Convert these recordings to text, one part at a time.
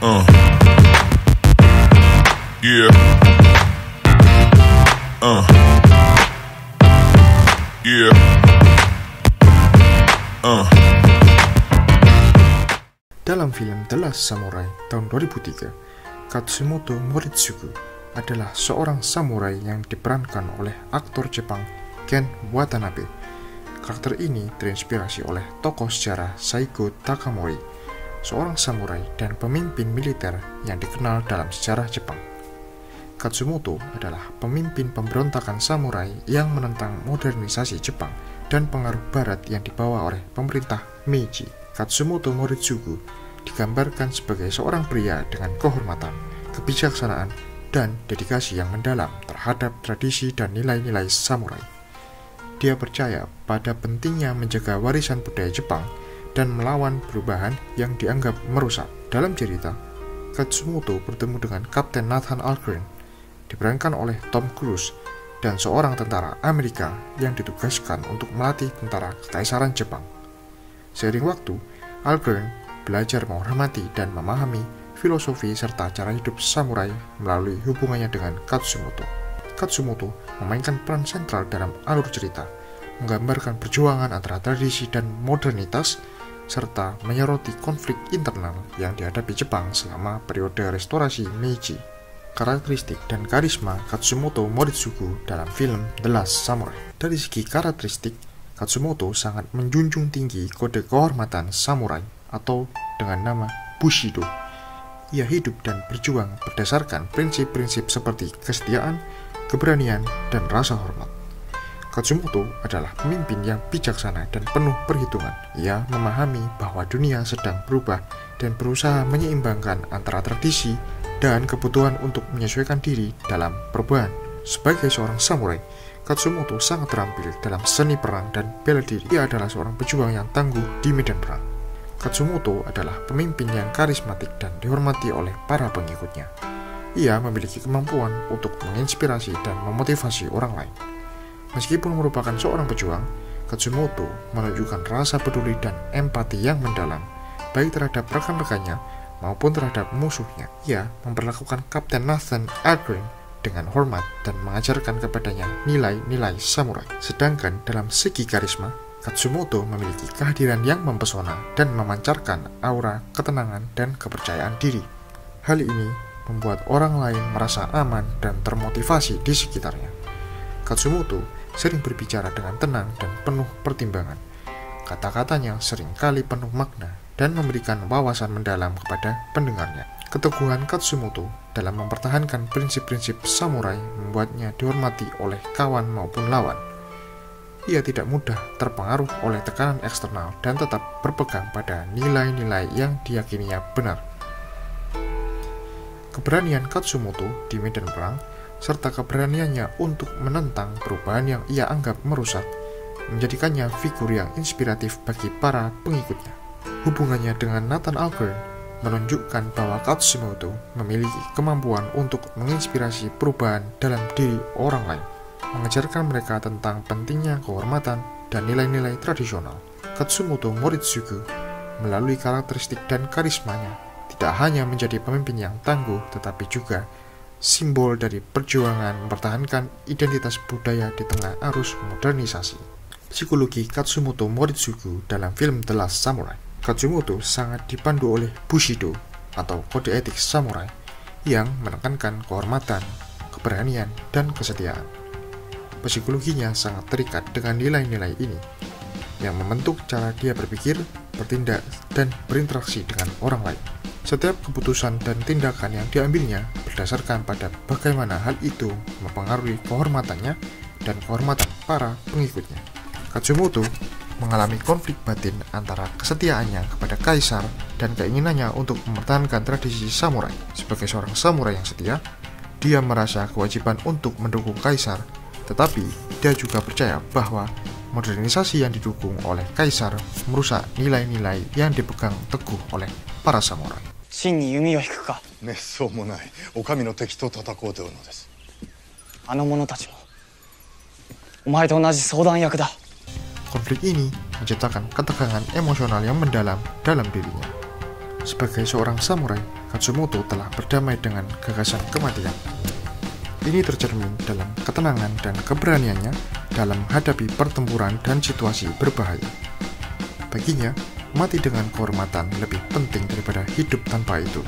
Uh. Yeah. Yeah. Dalam film The Last Samurai tahun 2003, Katsumoto Moritsugu adalah seorang samurai yang diperankan oleh aktor Jepang Ken Watanabe. Karakter ini terinspirasi oleh tokoh sejarah Saigo Takamori, seorang samurai dan pemimpin militer yang dikenal dalam sejarah Jepang. Katsumoto adalah pemimpin pemberontakan samurai yang menentang modernisasi Jepang dan pengaruh barat yang dibawa oleh pemerintah Meiji. Katsumoto Moritsugu digambarkan sebagai seorang pria dengan kehormatan, kebijaksanaan, dan dedikasi yang mendalam terhadap tradisi dan nilai-nilai samurai. Dia percaya pada pentingnya menjaga warisan budaya Jepang dan melawan perubahan yang dianggap merusak. Dalam cerita, Katsumoto bertemu dengan Kapten Nathan Algren, diperankan oleh Tom Cruise, dan seorang tentara Amerika yang ditugaskan untuk melatih tentara Kekaisaran Jepang. Seiring waktu, Algren belajar menghormati dan memahami filosofi serta cara hidup samurai melalui hubungannya dengan Katsumoto. Katsumoto memainkan peran sentral dalam alur cerita, menggambarkan perjuangan antara tradisi dan modernitas, serta menyoroti konflik internal yang dihadapi Jepang selama periode restorasi Meiji. Karakteristik dan karisma Katsumoto Moritsugu dalam film The Last Samurai. Dari segi karakteristik, Katsumoto sangat menjunjung tinggi kode kehormatan samurai atau dengan nama Bushido. Ia hidup dan berjuang berdasarkan prinsip-prinsip seperti kesetiaan, keberanian, dan rasa hormat. Katsumoto adalah pemimpin yang bijaksana dan penuh perhitungan. Ia memahami bahwa dunia sedang berubah dan berusaha menyeimbangkan antara tradisi dan kebutuhan untuk menyesuaikan diri dalam perubahan. Sebagai seorang samurai, Katsumoto sangat terampil dalam seni perang dan bela diri. Ia adalah seorang pejuang yang tangguh di medan perang. Katsumoto adalah pemimpin yang karismatik dan dihormati oleh para pengikutnya. Ia memiliki kemampuan untuk menginspirasi dan memotivasi orang lain. Meskipun merupakan seorang pejuang, Katsumoto menunjukkan rasa peduli dan empati yang mendalam, baik terhadap rekan-rekannya maupun terhadap musuhnya. Ia memperlakukan Kapten Nathan Algren dengan hormat dan mengajarkan kepadanya nilai-nilai samurai. Sedangkan dalam segi karisma, Katsumoto memiliki kehadiran yang mempesona dan memancarkan aura ketenangan dan kepercayaan diri. Hal ini membuat orang lain merasa aman dan termotivasi di sekitarnya. Katsumoto sering berbicara dengan tenang dan penuh pertimbangan. Kata-katanya seringkali penuh makna dan memberikan wawasan mendalam kepada pendengarnya. Keteguhan Katsumoto dalam mempertahankan prinsip-prinsip samurai membuatnya dihormati oleh kawan maupun lawan. Ia tidak mudah terpengaruh oleh tekanan eksternal dan tetap berpegang pada nilai-nilai yang diyakininya benar. Keberanian Katsumoto di medan perang serta keberaniannya untuk menentang perubahan yang ia anggap merusak menjadikannya figur yang inspiratif bagi para pengikutnya. Hubungannya dengan Nathan Algren menunjukkan bahwa Katsumoto memiliki kemampuan untuk menginspirasi perubahan dalam diri orang lain, mengajarkan mereka tentang pentingnya kehormatan dan nilai-nilai tradisional. Katsumoto Moritsugu melalui karakteristik dan karismanya tidak hanya menjadi pemimpin yang tangguh, tetapi juga simbol dari perjuangan mempertahankan identitas budaya di tengah arus modernisasi. Psikologi Katsumoto Moritsugu dalam film The Last Samurai. Katsumoto sangat dipandu oleh Bushido atau kode etik samurai yang menekankan kehormatan, keberanian, dan kesetiaan. Psikologinya sangat terikat dengan nilai-nilai ini yang membentuk cara dia berpikir, bertindak, dan berinteraksi dengan orang lain. Setiap keputusan dan tindakan yang diambilnya berdasarkan pada bagaimana hal itu mempengaruhi kehormatannya dan kehormatan para pengikutnya. Katsumoto mengalami konflik batin antara kesetiaannya kepada kaisar dan keinginannya untuk mempertahankan tradisi samurai. Sebagai seorang samurai yang setia, dia merasa kewajiban untuk mendukung kaisar, tetapi dia juga percaya bahwa modernisasi yang didukung oleh kaisar merusak nilai-nilai yang dipegang teguh oleh para samurai. 真に弓を引くか。滅相もない。お上の敵と戦おうというのです。あの者たちもお前と同じ相談役だ。 Konflik ini menciptakan ketegangan emosional yang mendalam dalam dirinya. Sebagai seorang samurai, Katsumoto telah berdamai dengan gagasan kematian. Ini tercermin dalam ketenangan dan keberaniannya dalam menghadapi pertempuran dan situasi berbahaya. Baginya, mati dengan kehormatan lebih penting daripada hidup tanpa itu.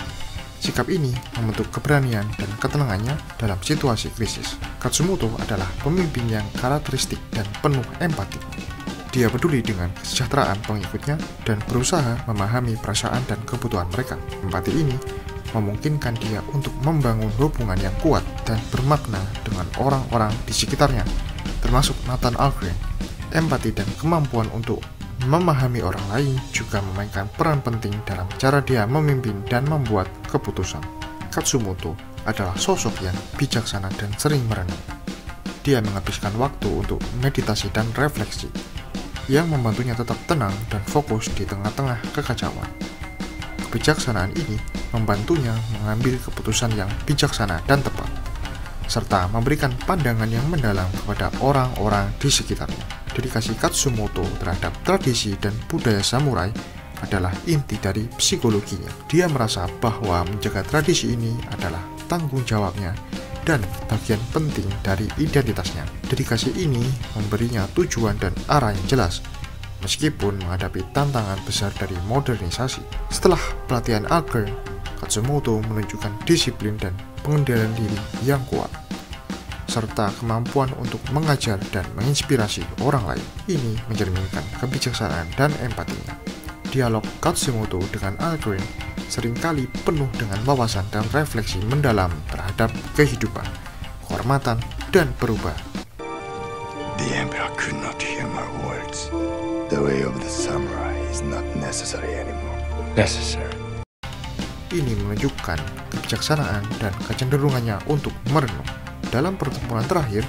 Sikap ini membentuk keberanian dan ketenangannya dalam situasi krisis. Katsumoto adalah pemimpin yang karakteristik dan penuh empati. Dia peduli dengan kesejahteraan pengikutnya dan berusaha memahami perasaan dan kebutuhan mereka. Empati ini memungkinkan dia untuk membangun hubungan yang kuat dan bermakna dengan orang-orang di sekitarnya, termasuk Nathan Algren. Empati dan kemampuan untuk memahami orang lain juga memainkan peran penting dalam cara dia memimpin dan membuat keputusan. Katsumoto adalah sosok yang bijaksana dan sering merenung. Dia menghabiskan waktu untuk meditasi dan refleksi, yang membantunya tetap tenang dan fokus di tengah-tengah kekacauan. Kebijaksanaan ini membantunya mengambil keputusan yang bijaksana dan tepat, serta memberikan pandangan yang mendalam kepada orang-orang di sekitarnya. Dedikasi Katsumoto terhadap tradisi dan budaya samurai adalah inti dari psikologinya. Dia merasa bahwa menjaga tradisi ini adalah tanggung jawabnya dan bagian penting dari identitasnya. Dedikasi ini memberinya tujuan dan arah yang jelas, meskipun menghadapi tantangan besar dari modernisasi. Setelah pelatihan Algren, Katsumoto menunjukkan disiplin dan pengendalian diri yang kuat, serta kemampuan untuk mengajar dan menginspirasi orang lain. Ini mencerminkan kebijaksanaan dan empatinya. Dialog Katsumoto dengan Algren seringkali penuh dengan wawasan dan refleksi mendalam terhadap kehidupan, kehormatan, dan perubahan. The Emperor could not hear my words. The way of the samurai is not necessary anymore. Necessary. Ini menunjukkan kebijaksanaan dan kecenderungannya untuk merenung. Dalam pertemuan terakhir,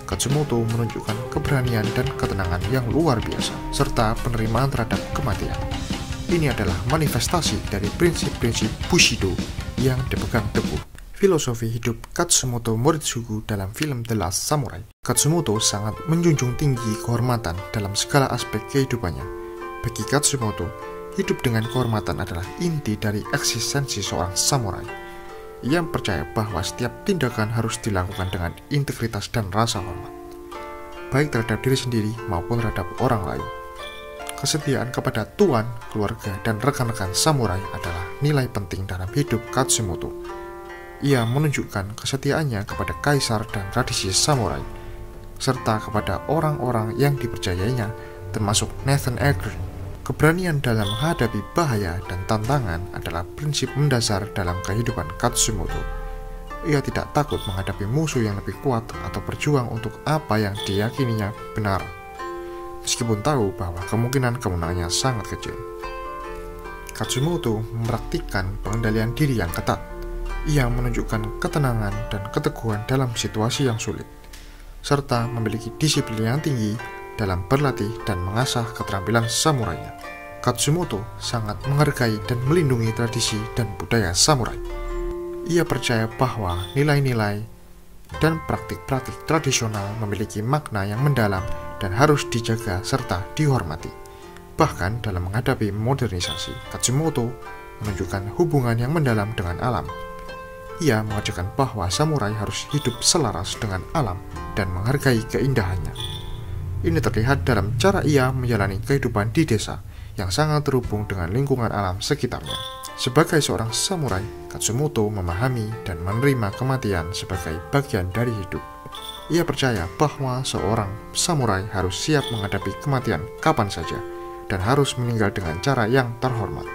Katsumoto menunjukkan keberanian dan ketenangan yang luar biasa, serta penerimaan terhadap kematian. Ini adalah manifestasi dari prinsip-prinsip Bushido yang dipegang teguh. Filosofi hidup Katsumoto Moritsugu dalam film The Last Samurai. Katsumoto sangat menjunjung tinggi kehormatan dalam segala aspek kehidupannya. Bagi Katsumoto, hidup dengan kehormatan adalah inti dari eksistensi seorang samurai. Ia percaya bahwa setiap tindakan harus dilakukan dengan integritas dan rasa hormat, baik terhadap diri sendiri maupun terhadap orang lain. Kesetiaan kepada tuan, keluarga, dan rekan-rekan samurai adalah nilai penting dalam hidup Katsumoto. Ia menunjukkan kesetiaannya kepada kaisar dan tradisi samurai, serta kepada orang-orang yang dipercayainya, termasuk Nathan Algren. Keberanian dalam menghadapi bahaya dan tantangan adalah prinsip mendasar dalam kehidupan Katsumoto. Ia tidak takut menghadapi musuh yang lebih kuat atau berjuang untuk apa yang diyakininya benar, meskipun tahu bahwa kemungkinan kemenangannya sangat kecil. Katsumoto mempraktikkan pengendalian diri yang ketat. Ia menunjukkan ketenangan dan keteguhan dalam situasi yang sulit, serta memiliki disiplin yang tinggi dalam berlatih dan mengasah keterampilan samurainya. Katsumoto sangat menghargai dan melindungi tradisi dan budaya samurai. Ia percaya bahwa nilai-nilai dan praktik-praktik tradisional memiliki makna yang mendalam dan harus dijaga serta dihormati. Bahkan dalam menghadapi modernisasi, Katsumoto menunjukkan hubungan yang mendalam dengan alam. Ia mengajarkan bahwa samurai harus hidup selaras dengan alam dan menghargai keindahannya. Ini terlihat dalam cara ia menjalani kehidupan di desa yang sangat terhubung dengan lingkungan alam sekitarnya. Sebagai seorang samurai, Katsumoto memahami dan menerima kematian sebagai bagian dari hidup. Ia percaya bahwa seorang samurai harus siap menghadapi kematian kapan saja dan harus meninggal dengan cara yang terhormat.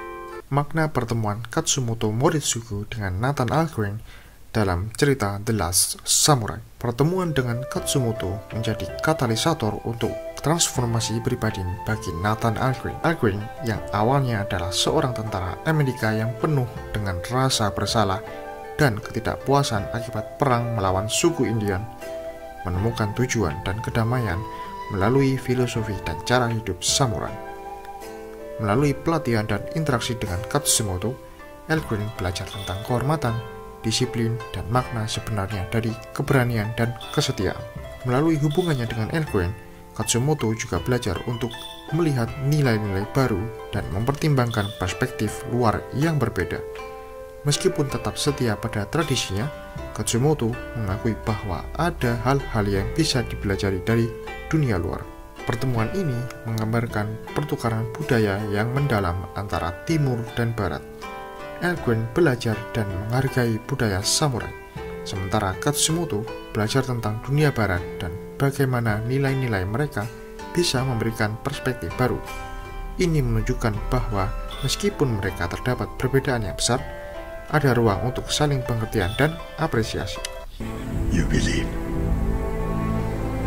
Makna pertemuan Katsumoto Moritsugu dengan Nathan Algren dalam cerita The Last Samurai. Pertemuan dengan Katsumoto menjadi katalisator untuk transformasi pribadi bagi Nathan Algren. Algren yang awalnya adalah seorang tentara Amerika yang penuh dengan rasa bersalah dan ketidakpuasan akibat perang melawan suku Indian, menemukan tujuan dan kedamaian melalui filosofi dan cara hidup samurai. Melalui pelatihan dan interaksi dengan Katsumoto, Algren belajar tentang kehormatan, disiplin, dan makna sebenarnya dari keberanian dan kesetiaan. Melalui hubungannya dengan Algren, Katsumoto juga belajar untuk melihat nilai-nilai baru dan mempertimbangkan perspektif luar yang berbeda. Meskipun tetap setia pada tradisinya, Katsumoto mengakui bahwa ada hal-hal yang bisa dipelajari dari dunia luar. Pertemuan ini menggambarkan pertukaran budaya yang mendalam antara timur dan barat. Elgren belajar dan menghargai budaya samurai, sementara Katsumoto belajar tentang dunia barat dan bagaimana nilai-nilai mereka bisa memberikan perspektif baru. Ini menunjukkan bahwa meskipun mereka terdapat perbedaan yang besar, ada ruang untuk saling pengertian dan apresiasi. You believe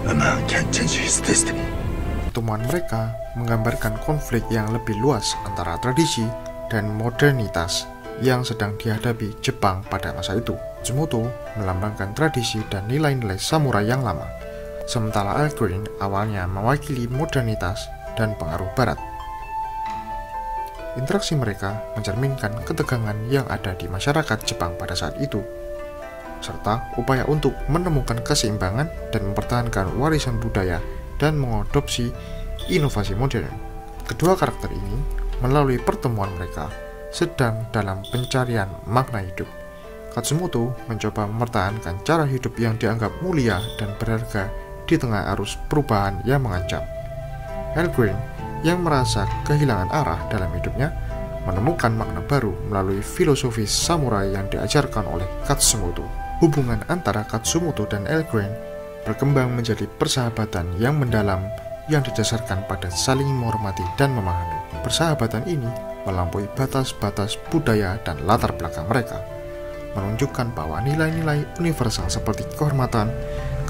a man can change his destiny. Pertemuan mereka menggambarkan konflik yang lebih luas antara tradisi dan modernitas yang sedang dihadapi Jepang pada masa itu. Katsumoto melambangkan tradisi dan nilai-nilai samurai yang lama, sementara Elgren awalnya mewakili modernitas dan pengaruh barat. Interaksi mereka mencerminkan ketegangan yang ada di masyarakat Jepang pada saat itu, serta upaya untuk menemukan keseimbangan dan mempertahankan warisan budaya dan mengadopsi inovasi modern. Kedua karakter ini, melalui pertemuan mereka, sedang dalam pencarian makna hidup. Katsumoto mencoba mempertahankan cara hidup yang dianggap mulia dan berharga di tengah arus perubahan yang mengancam. Elgren, yang merasa kehilangan arah dalam hidupnya, menemukan makna baru melalui filosofi samurai yang diajarkan oleh Katsumoto. Hubungan antara Katsumoto dan Elgren berkembang menjadi persahabatan yang mendalam yang didasarkan pada saling menghormati dan memahami. Persahabatan ini melampaui batas-batas budaya dan latar belakang mereka, menunjukkan bahwa nilai-nilai universal seperti kehormatan,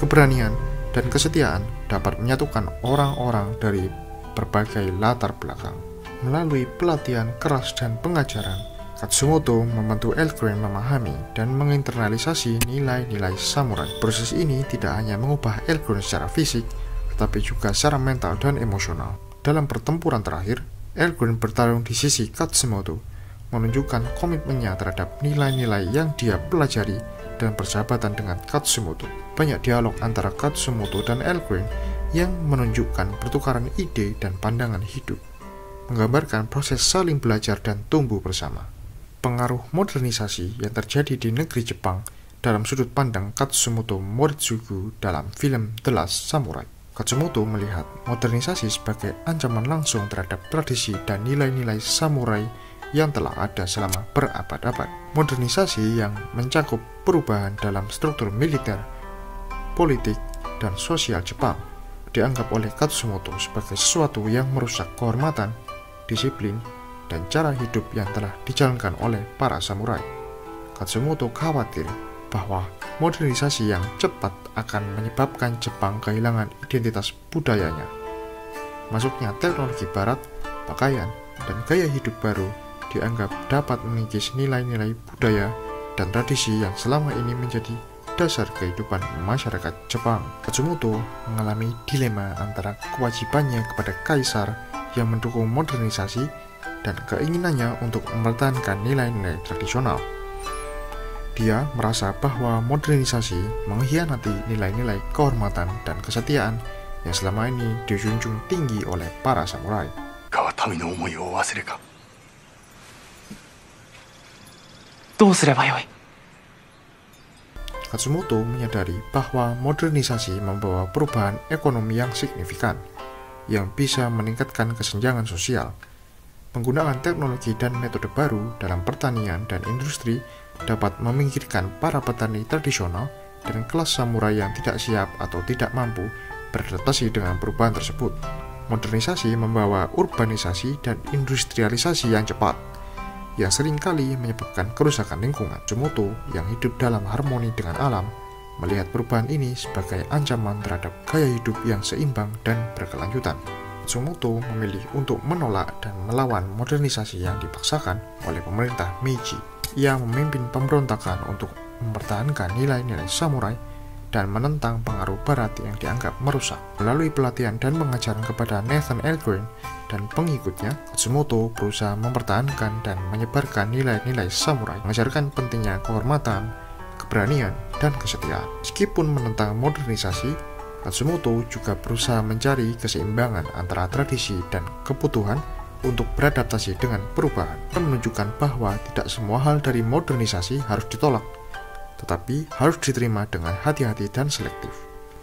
keberanian, dan kesetiaan dapat menyatukan orang-orang dari berbagai latar belakang. Melalui pelatihan keras dan pengajaran, Katsumoto membantu Elgren memahami dan menginternalisasi nilai-nilai samurai. Proses ini tidak hanya mengubah Elgren secara fisik, tetapi juga secara mental dan emosional. Dalam pertempuran terakhir, Elgren bertarung di sisi Katsumoto, menunjukkan komitmennya terhadap nilai-nilai yang dia pelajari dan persahabatan dengan Katsumoto. Banyak dialog antara Katsumoto dan Elgren yang menunjukkan pertukaran ide dan pandangan hidup, menggambarkan proses saling belajar dan tumbuh bersama. Pengaruh modernisasi yang terjadi di negeri Jepang dalam sudut pandang Katsumoto Moritsugu dalam film The Last Samurai. Katsumoto melihat modernisasi sebagai ancaman langsung terhadap tradisi dan nilai-nilai samurai yang telah ada selama berabad-abad. Modernisasi yang mencakup perubahan dalam struktur militer, politik, dan sosial Jepang dianggap oleh Katsumoto sebagai sesuatu yang merusak kehormatan, disiplin, dan cara hidup yang telah dijalankan oleh para samurai. Katsumoto khawatir bahwa modernisasi yang cepat akan menyebabkan Jepang kehilangan identitas budayanya. Masuknya teknologi barat, pakaian, dan gaya hidup baru dianggap dapat mengikis nilai-nilai budaya dan tradisi yang selama ini menjadi dasar kehidupan masyarakat Jepang. Katsumoto mengalami dilema antara kewajibannya kepada kaisar yang mendukung modernisasi dan keinginannya untuk mempertahankan nilai-nilai tradisional. Dia merasa bahwa modernisasi mengkhianati nilai-nilai kehormatan dan kesetiaan yang selama ini dijunjung tinggi oleh para samurai. Katsumoto menyadari bahwa modernisasi membawa perubahan ekonomi yang signifikan, yang bisa meningkatkan kesenjangan sosial. Penggunaan teknologi dan metode baru dalam pertanian dan industri dapat meminggirkan para petani tradisional dan kelas samurai yang tidak siap atau tidak mampu beradaptasi dengan perubahan tersebut. Modernisasi membawa urbanisasi dan industrialisasi yang cepat, yang seringkali menyebabkan kerusakan lingkungan. Katsumoto yang hidup dalam harmoni dengan alam melihat perubahan ini sebagai ancaman terhadap gaya hidup yang seimbang dan berkelanjutan. Katsumoto memilih untuk menolak dan melawan modernisasi yang dipaksakan oleh pemerintah Meiji. Ia memimpin pemberontakan untuk mempertahankan nilai-nilai samurai dan menentang pengaruh barat yang dianggap merusak. Melalui pelatihan dan pengajaran kepada Nathan Elgren dan pengikutnya, Katsumoto berusaha mempertahankan dan menyebarkan nilai-nilai samurai, mengajarkan pentingnya kehormatan, keberanian, dan kesetiaan. Meskipun menentang modernisasi, Katsumoto juga berusaha mencari keseimbangan antara tradisi dan kebutuhan untuk beradaptasi dengan perubahan, dan menunjukkan bahwa tidak semua hal dari modernisasi harus ditolak, tetapi harus diterima dengan hati-hati dan selektif.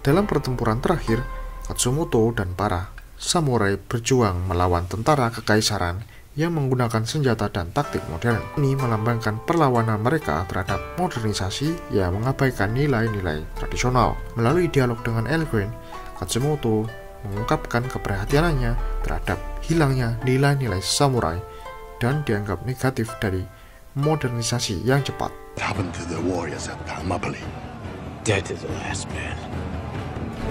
Dalam pertempuran terakhir, Katsumoto dan para samurai berjuang melawan tentara kekaisaran yang menggunakan senjata dan taktik modern. Ini melambangkan perlawanan mereka terhadap modernisasi yang mengabaikan nilai-nilai tradisional. Melalui dialog dengan Elgren, Katsumoto mengungkapkan keprihatianannya terhadap hilangnya nilai-nilai samurai dan dianggap negatif dari modernisasi yang cepat. What happened to the warriors at Thermopylae? Dead to the last man.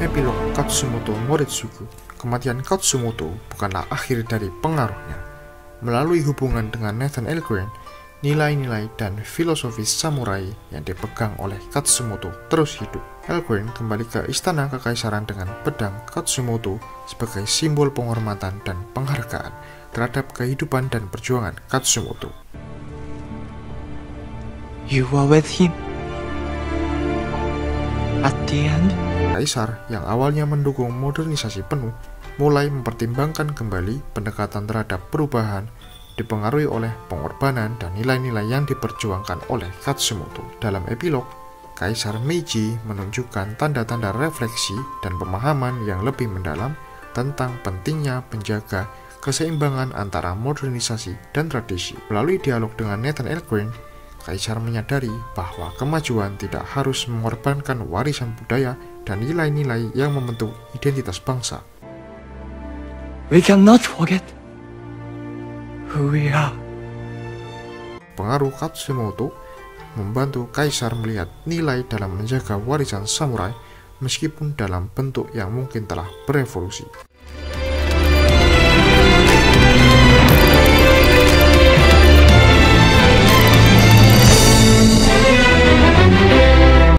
Epilog Katsumoto Moritsugu. Kematian Katsumoto bukanlah akhir dari pengaruhnya. Melalui hubungan dengan Nathan Elgren, nilai-nilai dan filosofi samurai yang dipegang oleh Katsumoto terus hidup. Elgren kembali ke istana kekaisaran dengan pedang Katsumoto sebagai simbol penghormatan dan penghargaan terhadap kehidupan dan perjuangan Katsumoto. You were with him at the end? Kaisar yang awalnya mendukung modernisasi penuh mulai mempertimbangkan kembali pendekatan terhadap perubahan dipengaruhi oleh pengorbanan dan nilai-nilai yang diperjuangkan oleh Katsumoto. Dalam epilog, Kaisar Meiji menunjukkan tanda-tanda refleksi dan pemahaman yang lebih mendalam tentang pentingnya menjaga keseimbangan antara modernisasi dan tradisi. Melalui dialog dengan Nathan Elgren, Kaisar menyadari bahwa kemajuan tidak harus mengorbankan warisan budaya dan nilai-nilai yang membentuk identitas bangsa. We cannot forget who we are. Pengaruh Katsumoto membantu Kaisar melihat nilai dalam menjaga warisan samurai meskipun dalam bentuk yang mungkin telah berevolusi.